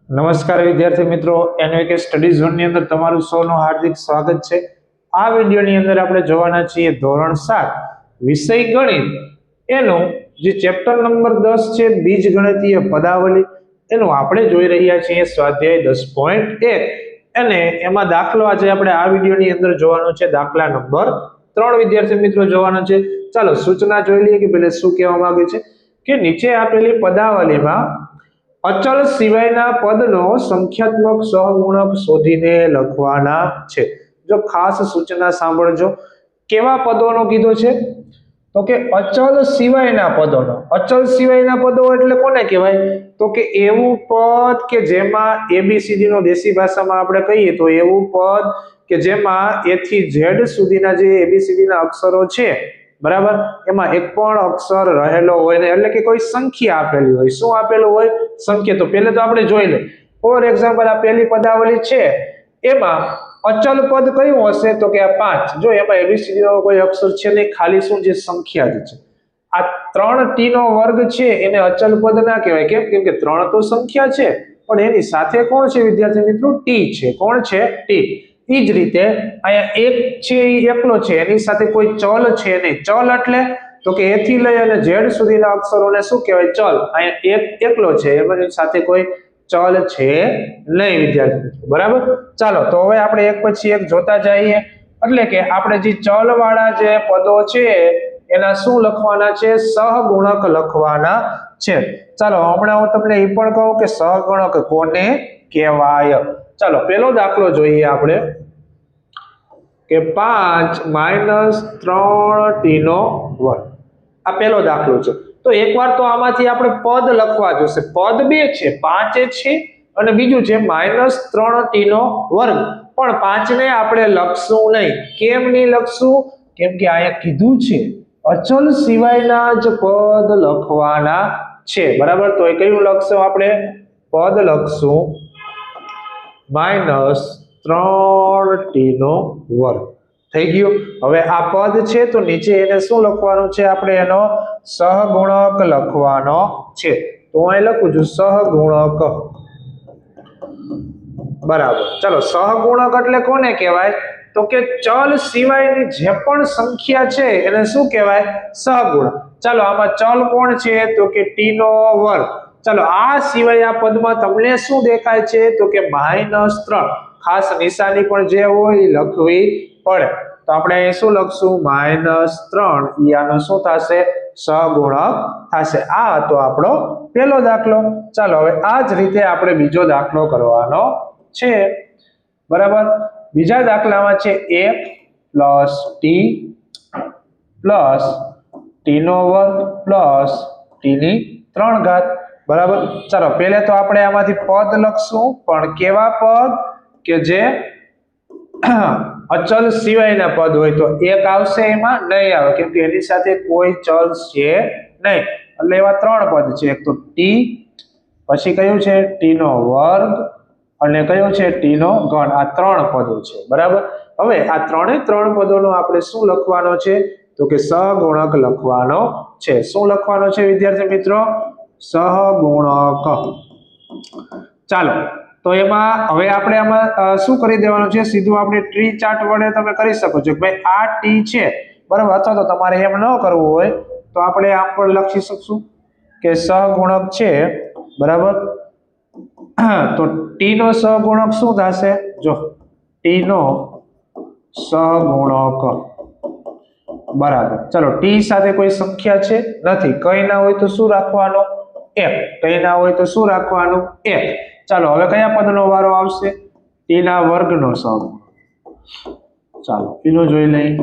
નમસ્કાર વિદ્યાર્થી મિત્રો, એનવીકે સ્ટડી ઝોનની અંદર તમારું સૌનું હાર્દિક સ્વાગત છે। આ વિડિયોની અંદર આપણે જોવાના છીએ ધોરણ 7 વિષય ગણિત એનું જે ચેપ્ટર નંબર 10 છે બીજગણિતીય પદાવલી, એનું આપણે જોઈ રહ્યા છીએ સ્વાધ્યાય 10.1 અને એમાં દાખલો આજે આપણે આ વિડિયોની અંદર જોવાનો છે દાખલા નંબર 3 વિદ્યાર્થી મિત્રો જોવાનો છે। ચાલો સૂચના જોઈ લઈએ કે પહેલા શું કહેવા માંગે છે કે નીચે આપેલી પદાવલીમાં અચલ સિવાયના પદનો સંખ્યાત્મક સહગુણક શોધીને લખવાના છે। જો ખાસ સૂચના સાંભળજો, કેવા પદોનો કીધો છે તો કે અચલ સિવાયના પદોનો। અચલ સિવાયના પદો એટલે કોને કહેવાય તો કે એવું પદ કે જેમાં એબીસીડી નો દેશી ભાષામાં આપણે કહીએ તો એવું પદ કે જેમાં એ થી ઝેડ સુધીના જે એબીસીડી ના અક્ષરો છે, બરાબર, એમાં એક પણ અક્ષર રહેલો હોય ને, એટલે કે કોઈ સંખ્યા આપેલી હોય। શું આપેલું હોય? સંખ્યા। તો પહેલે તો આપણે જોઈ લે, ફોર એક્ઝામ્પલ આ પહેલી પદાવલી છે એમાં અચલ પદ કયું હશે તો કે આ 5। જો એમાં એબીસીડી નો કોઈ અક્ષર છે નહીં, ખાલી શું જે સંખ્યા જ છે। આ 3t નો વર્ગ છે એને અચલ પદ ના કહેવાય। કેમ કે 3 તો સંખ્યા છે પણ એની સાથે કોણ છે વિદ્યાર્થી મિત્રો? t છે। કોણ છે? t। ઈ જ રીતે અહીંયા એક છે એ એકલો છે, એની સાથે કોઈ ચલ છે નહીં। ચલ એટલે તો કે a થી લઈ અને z સુધીના અક્ષરોને શું કહેવાય? ચલ। અહીંયા એક એકલો છે, એની સાથે કોઈ ચલ છે નહીં વિદ્યાર્થી મિત્રો, બરાબર। ચાલો તો હવે આપણે એક પછી એક જોતા જઈએ, એટલે કે આપણે જે ચલ વાળા જે પદો છે એના શું લખવાના છે? સહગુણક લખવાના છે। ચાલો હમણાં હું તમને એ પણ કહું કે સહગુણક કોને કહેવાય। ચાલો પહેલો દાખલો જોઈએ આપણે કે 5 - 3t નો વર્ગ। આ પહેલો દાખલો છે। તો એકવાર તો આમાંથી આપણે પદ લખવા જોશે। પદ બે છે, 5 છે અને બીજું છે -3t નો વર્ગ। પણ 5 ને આપણે લખશું નહીં। કેમ નહીં લખશું? કેમ કે અહીંયા કીધું છે અચલ સિવાયના જ પદ લખવાના છે, બરાબર। તો એ કયું લખશું આપણે? પદ લખશું -3t નો વર્ગ। થઈ ગયું। હવે આ પદ છે તો નીચે એને શું લખવાનું છે? આપણે એનો સહગુણક લખવાનો છે। તો અહીં લખું છું સહગુણક, બરાબર। ચલો સહગુણક એટલે કોને કહેવાય તો કે ચલ સિવાયની જે પણ સંખ્યા છે એને શું કહેવાય? સહગુણક। ચાલો આમાં ચલ કોણ છે તો કે t નો વર્ગ। ચાલો આ સિવાય આ પદમાં તમને શું દેખાય છે તો કે -3। ખાસ નિશાની પણ જે હોય એ લખવી પડે। તો આપણે અહીં શું લખશું? -3। ઈ આનો શું થશે? સહગુણક થશે। આ હતો આપણો પહેલો દાખલો। ચાલો હવે આ જ રીતે આપણે બીજો દાખલો કરવાનો છે, બરાબર। બીજા દાખલામાં છે 1 + t + t નો વર્ગ + t ની 3 ઘાત, બરાબર। ચાલો પહેલે તો આપણે આમાંથી પદ લખશું, પણ કેવા પદ કે જે અચલ સિવાયના પદ હોય। તો એક આવશે, એમાં નહીં આવે કેમ કે એની સાથે કોઈ ચલ છે નહીં। એટલે એવા 3 પદ છે, એક તો t, પછી કયું છે t નો વર્ગ અને કયું છે t નો ઘન। આ 3 પદો છે, બરાબર। હવે આ 3 પદોનો આપણે શું લખવાનો છે તો કે સહગુણક લખવાનો છે। શું લખવાનો છે વિદ્યાર્થી મિત્રો? સહગુણક। ચાલો તો એમાં હવે આપણે આમાં શું કરી દેવાનું છે? સીધું આપણે ટ્રી ચાર્ટ વડે તમે કરી શકો છો કે ભાઈ આ t છે, બરાબર। અથવા તો તમારે એમ ન કરવું હોય તો આપણે આમ પણ લખી શકશું કે સહગુણક છે, બરાબર। તો t નો સહગુણક શું થશે? જો t નો સહગુણક, બરાબર। ચલો t સાથે કોઈ સંખ્યા છે નથી, કઈ ના હોય તો શું રાખવાનું? 1। કઈ ના હોય તો શું રાખવાનું? 1। ચાલો હવે કયા પદનો વારો આવશે? t ના વર્ગનો સહગુણક। ચાલો એનો જોઈ લઈએ।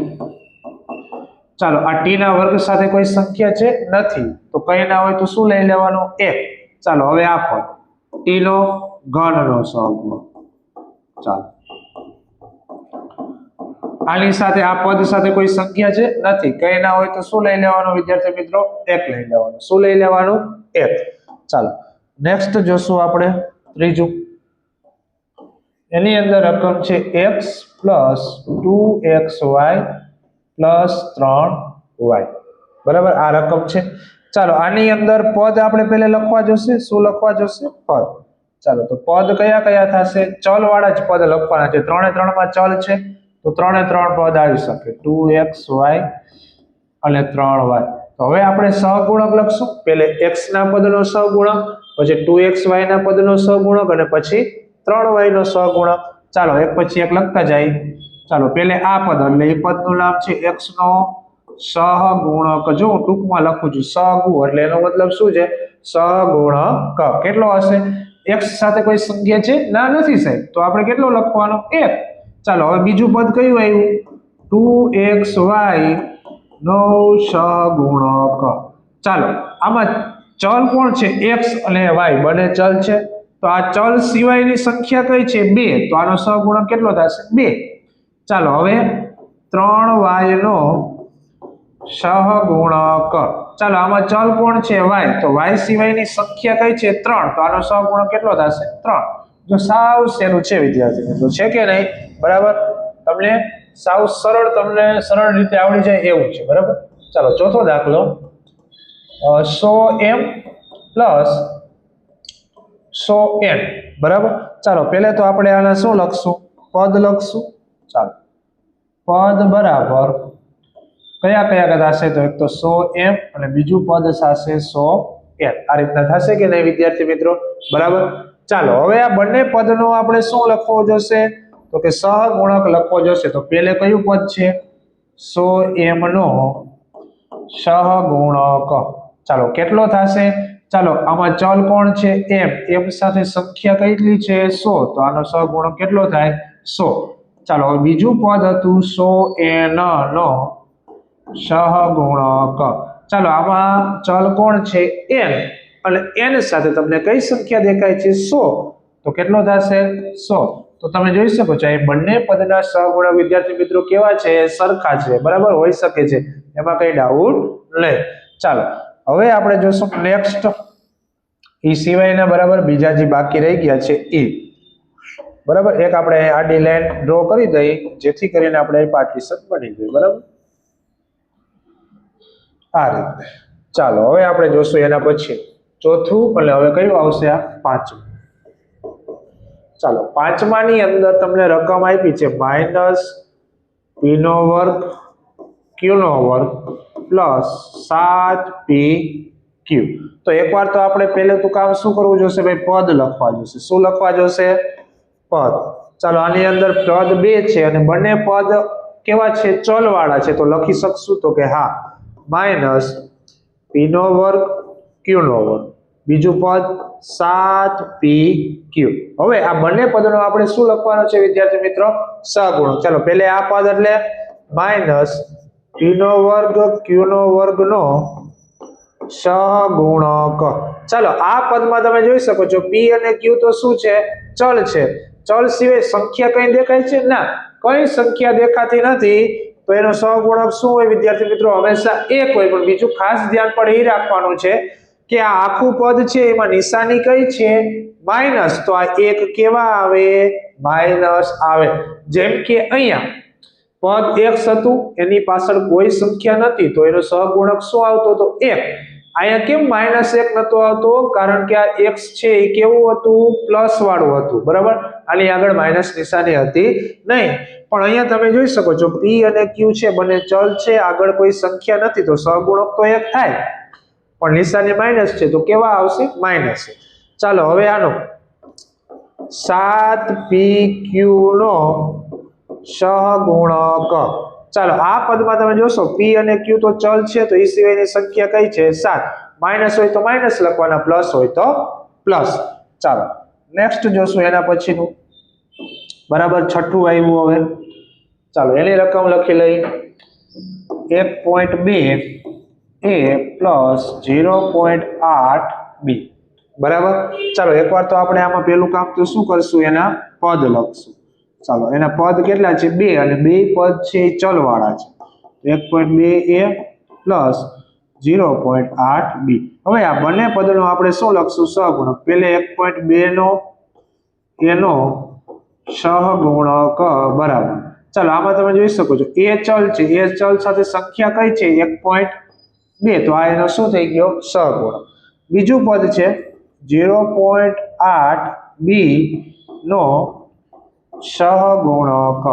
ચાલો આ t ના વર્ગ સાથે કોઈ સંખ્યા છે નથી, તો કઈ ના હોય તો શું લઈ લેવાનું? 1। ચાલો હવે આ પદ t નો ઘનનો સહગુણક। ચાલો આની સાથે આ પદ સાથે કોઈ સંખ્યા છે નથી, કઈ ના હોય તો શું લઈ લેવાનું વિદ્યાર્થી મિત્રો? 1 લઈ લેવાનું। શું લઈ લેવાનું? 1। ચાલો નેક્સ્ટ જોશું આપણે ત્રીજું। એની અંદર રકમ છે x + 2xy + 3y, બરાબર। આ રકમ છે। ચાલો આની અંદર પદ આપણે પહેલા લખવા જોશે। શું લખવા જોશે? પદ। ચાલો તો પદ કયા કયા થશે? ચલ વાળા જ પદ લખવાના છે. 3 એ 3 માં ચલ છે તો 3 એ 3 પદ આવી શકે 2xy અને 3y. તો હવે આપણે સહગુણક લખશું. પહેલે x ના પદનો સહગુણક, પછી 2xy ના પદનો સહગુણક અને પછી 3y નો સહગુણક. ચાલો એક પછી એક લખતા જાય. ચાલો પહેલે આ પદ એટલે એ પદનું નામ છે x નો સહગુણક. જો હું ટૂંકમાં લખું છું સહગુ એટલે એનો મતલબ શું છે? સહગુણક. કેટલો હશે? x સાથે કોઈ સંખ્યા છે? ના, નથી સાહેબ. તો આપણે કેટલો લખવાનો? 1. ચાલો હવે બીજું પદ કયું આવ્યું? 2xy નો સહગુણક. ચાલો આમાં ચલ કોણ છે? x અને y બંને ચલ છે. તો આ ચલ સિવાયની સંખ્યા કઈ છે? 2. તો આનો સહગુણક કેટલો થશે? 2. ચાલો હવે 3y નો સહગુણક. ચાલો આમાં ચલ કોણ છે? y. તો y સિવાયની સંખ્યા કઈ છે? 3. તો આનો સહગુણક કેટલો થશે? 3. જો સાવ સહેલું છે વિદ્યાર્થી મિત્રો, છે કે નહીં? બરાબર. તમને સાવ સરળ રીતે આવડી જાય એવું છે. બરાબર. ચાલો ચોથો દાખલો 100m પ્લસ 100n. બરાબર. ચાલો પહેલે તો આપણે આના શું લખશું? પદ લખશું. ચાલો પદ બરાબર કયા કયા થશે? તો એક તો 100m અને બીજું પદ થશે 100n. આ રીતના થશે કે નહીં વિદ્યાર્થી મિત્રો? બરાબર. ચાલો હવે આ બંને પદનો આપણે શું લખવો જશે? તો કે સહગુણક લખવો જશે. તો પહેલે કયું પદ છે? 100m નો સહગુણક. ચાલો કેટલો થશે? ચાલો આમાં ચલ કોણ છે? m સાથે સંખ્યા કેટલી છે? 100. તો આનો સહગુણક કેટલો થાય? 100. ચાલો હવે બીજું પદ હતું 100n નો સહગુણક. ચાલો આમાં ચલ કોણ છે? n અને n સાથે તમને કઈ સંખ્યા દેખાય છે? 100. તો કેટલો થશે? 100. તો તમે જોઈ શકો છો એ બંને પદના સહગુણક વિદ્યાર્થી મિત્રો કેવા છે? સરખા છે. બરાબર, હોઈ શકે છે, એમાં કઈ ડાઉટ નહીં. ચાલો હવે આપણે જોશું નેક્સ્ટ ઈ સિવાયના બરાબર બીજા જે બાકી રહી ગયા છે ઈ. બરાબર, એક આપણે આડી લાઈન ડ્રો કરી દઈએ જેથી કરીને આપણે પાર્ટીશન બની જાય. બરાબર, આ રીતે. ચાલો હવે આપણે જોશું એના પછી ચોથું એટલે હવે કયું આવશે? આ પાંચમું. ચાલો પાંચમાની અંદર તમને રકમ આપી છે -p નો વર્ગ q નો વર્ગ પ્લસ 7pq. તો એકવાર તો આપણે પહેલે તો કામ શું કરવું જોશે ભાઈ? પદ લખવા જોશે. શું લખવા જોશે? પદ. ચાલો આની અંદર પદ 2 છે અને બંને પદ કેવા છે? ચલ વાળા છે. તો લખી શકશું તો કે હા -p નો વર્ગ q નો વર્ગ, બીજું પદ 7pq. હવે આ બંને પદનો આપણે શું લખવાનો છે વિદ્યાર્થી મિત્રો? સહગુણક. ચાલો પહેલે આ પદ એટલે -p નો વર્ગ q નો વર્ગ નો સહગુણક. ચાલો આ પદમાં તમે જોઈ શકો છો p અને q તો શું છે? ચલ છે. ચલ સિવાય સંખ્યા કઈ દેખાય છે? ના, કઈ સંખ્યા દેખાતી નથી. તો એનો સહગુણક શું હોય વિદ્યાર્થી મિત્રો? હંમેશા 1 હોય. પણ બીજું ખાસ ધ્યાન પણ એ રાખવાનું છે કે આ આખું પદ છે એમાં નિશાની કઈ છે? માઇનસ. તો આ 1 કેવા આવે? માઇનસ આવે. જેમ કે અહીંયા પદ x હતું, એની પાછળ કોઈ સંખ્યા નથી, તો એનો સહગુણક શું આવતો? તો 1. અહીંયા કેમ -1 નતો આવતો? કારણ કે આ x છે એ કેવું હતું? પ્લસ વાળું હતું. બરાબર, આની આગળ માઇનસ નિશાની હતી નહીં. પણ અહીંયા તમે જોઈ શકો છો p અને q છે બંને ચલ છે, આગળ કોઈ સંખ્યા નથી, તો સહગુણક તો 1 થાય. પણ નિશાની માઇનસ છે તો કેવા આવશે? માઇનસ. ચાલો હવે આનો 7pq નો સહગુણક. ચાલો આ પદમાં તમે જોશો p અને q તો ચલ છે, તો એ સિવાયની સંખ્યા કઈ છે? 7. માઇનસ હોય તો માઇનસ લખવાના, પ્લસ હોય તો પ્લસ. ચાલો નેક્સ્ટ જોશું એના પછીનું. બરાબર, છઠ્ઠું આવ્યું હવે. ચાલો એની રકમ લખી લઈ 1.2 a પ્લસ 0.8b. બરાબર. ચાલો એકવાર તો આપણે આમાં પેલું કામ તો શું કરશું? એના પદ લખશું. ચાલો એના પદ કેટલા છે? 2 અને 2 પદ છે એ ચલ વાળા છે. 1.2a plus 0.8b. હવે આ બંને પદનો આપણે શું લખશું? સહગુણક. પહેલે 1.2 નો એનો સહગુણક બરાબર. ચાલો આમાં તમે જોઈ શકો છો એ ચલ છે, એ ચલ સાથે સંખ્યા કઈ છે? 1.2. તો આ એનો શું થઈ ગયો? સહગુણક. બીજું પદ છે 0.8 બી નો સહગુણક.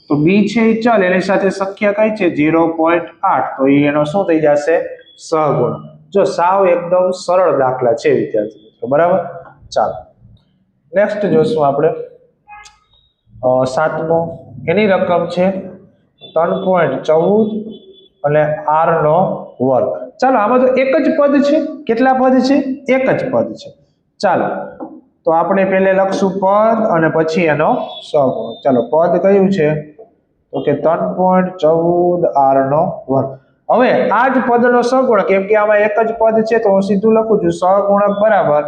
તો બી છે એ ચલ, એની સાથે સંખ્યા કઈ છે 0.8, તો એનો શું થઈ જશે સહગુણક. જો સાવ એકદમ સરળ દાખલા છે વિદ્યાર્થી મિત્રો, બરાબર. ચાલો નેક્સ્ટ જોશું આપણે સાતમો. એની રકમ છે 3.14 અને r નો વર્ગ. ચાલો આમાં તો એક જ પદ છે. કેટલા પદ છે? એક જ પદ છે. ચાલો તો આપણે પહેલે લખશું પદ અને પછી એનો સહગુણક. ચાલો પદ કયું છે? તો કે 3.14 r નો વર્ગ. હવે આ જ પદનો સહગુણક, કેમ કે આમાં એક જ પદ છે તો હું સીધું લખું છું સહગુણક બરાબર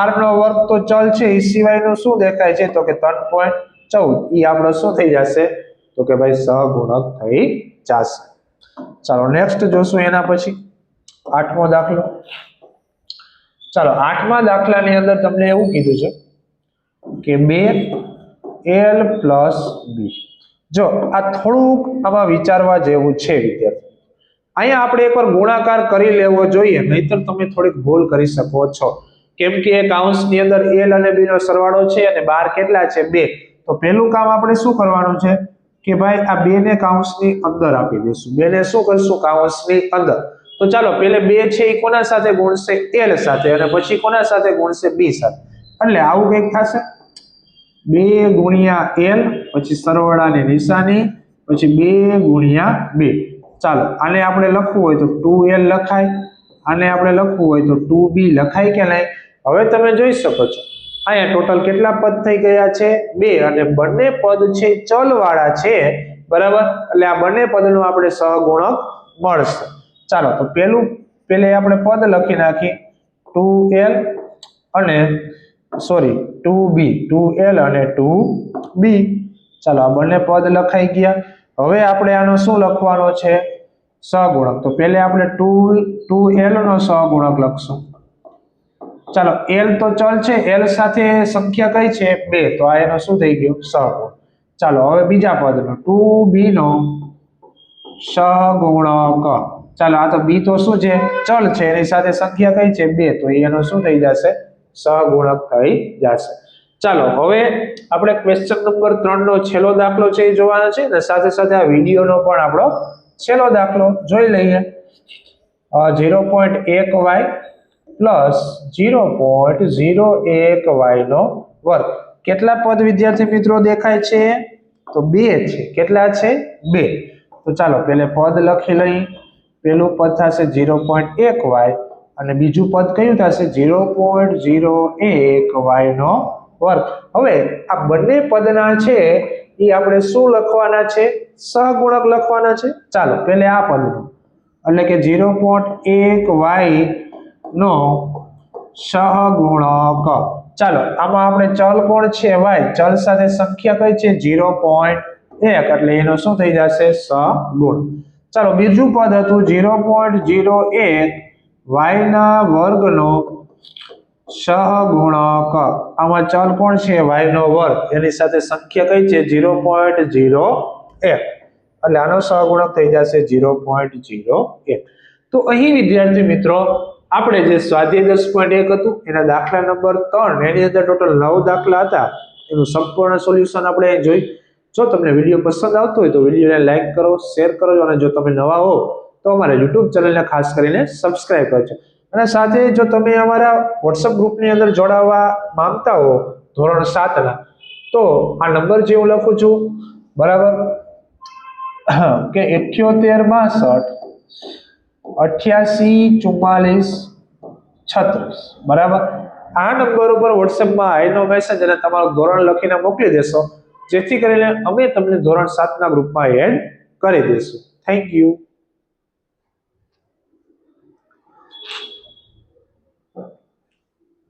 r નો વર્ગ તો ચલ છે એ સિવાયનું શું દેખાય છે? તો કે 3.14. એ આપણો શું થઈ જશે? તો કે ભાઈ સહગુણક થઈ જશે. ચાલો નેક્સ્ટ જોશું એના પછી આઠમો દાખલો. ચાલો આઠમા દાખલાની અંદર તમને એવું કીધું છે કે 2l + b. જો આ થોડુંક આમાં વિચારવા જેવું છે વિદ્યાર્થી. અહીંયા આપણે એકવાર ગુણાકાર કરી લેવો જોઈએ, નહીતર તમે થોડીક ભૂલ કરી શકો છો. કેમ કે કૌંસની અંદર l અને b નો સરવાળો છે અને 12 કેટલા છે? 2. તો પહેલું કામ આપણે શું કરવાનું છે કે ભાઈ આ 2 ને કૌંસની અંદર આપી દઈશું. 2 ને શું કરશું? કૌંસની અંદર. તો ચાલો પહેલે 2 છે એ કોના સાથે ગુણશે? l સાથે, અને પછી કોના સાથે ગુણશે? b સાથે. એટલે આવું કંઈક થશે 2 × l, પછી સરવાળાની નિશાની, પછી 2 × 2. ચાલો આને આપણે લખવું હોય તો 2l લખાય, આને આપણે લખવું હોય તો 2b લખાય કે નહીં? હવે તમે જોઈ શકો છો અહીંયા ટોટલ કેટલા પદ થઈ ગયા છે? 2. અને બંને પદ છે ચલ વાળા છે, બરાબર. એટલે આ બંને પદનો આપણે સહગુણક મળશે. ચાલો તો પહેલે આપણે પદ લખી નાખી 2l અને 2l અને 2b. ચાલો આ બંને પદ લખાઈ ગયા. હવે આપણે આનો શું લખવાનો છે? સહગુણક. તો પહેલે આપણે 2l નો સહગુણક લખશું. ચાલો l તો ચલ છે, l સાથે સંખ્યા કઈ છે? 2. તો આ એનો શું થઈ ગયો? સહગુણક. ચાલો હવે બીજા પદનો 2b નો સહગુણક. ચાલો આ તો b તો શું છે? ચલ છે, એની સાથે સંખ્યા કઈ છે? 2. તો એનો શું થઈ જશે? સહગુણક થઈ જશે. ચાલો હવે આપણે ક્વેશ્ચન નંબર 3 નો છેલ્લો દાખલો છે એ જોવાનો છે ને સાથે સાથે આ વિડીયોનો પણ આપણો છેલ્લો દાખલો જોઈ લઈએ. 0.1y + 0.01y નો વર્ગ. કેટલા પદ વિદ્યાર્થી મિત્રો દેખાય છે? તો 2 છે. કેટલા છે? 2. તો ચાલો પહેલે પદ લખી લઈએ. પહેલું પદ થશે 0.1y અને બીજું પદ કયું થશે? 0.01y નો વર્ગ. હવે આ બંને પદના છે એ આપણે શું લખવાના છે? સહગુણક લખવાના છે. ચાલો પહેલે આ પદનો એટલે કે 0.1y નો સહગુણક. ચાલો આમાં આપણે ચલ કોણ છે? y. ચલ સાથે સંખ્યા કઈ છે? 0.1, એટલે એનો શું થઈ જશે? સહગુણક. ચાલો બીજું પદ હતું 0.01y ના વર્ગનો સહગુણક. આમાં ચલ કોણ છે? y નો વર્ગ, એની સાથે સંખ્યા કઈ છે? 0.01, એટલે આનો સહગુણક થઈ જશે 0.01. તો અહીં વિદ્યાર્થી મિત્રો આપણે જે સ્વાધ્યાય 10.1 હતું એના દાખલા નંબર 3, એની અંદર ટોટલ 9 દાખલા હતા, એનું સંપૂર્ણ સોલ્યુશન આપણે જોઈ. જો તમને વિડીયો પસંદ આવતો હોય તો વિડીયોને લાઈક કરો, શેર કરો, અને જો તમે નવા હો તો અમારા YouTube ચેનલને ખાસ કરીને સબસ્ક્રાઇબ કરજો. અને સાથે જો તમે અમારા WhatsApp ગ્રુપની અંદર જોડાવા માંગતા હો ધોરણ 7 ના, તો આ નંબર જે હું લખું છું, બરાબર, કે 7862884436, બરાબર. આ નંબર ઉપર WhatsAppમાં હાઈનો મેસેજ અને તમારું ધોરણ લખીને મોકલી દેશો, જેથી કરીને અમે તમને ધોરણ 7 ના ગ્રુપમાં એડ કરી દઈશું. Thank you.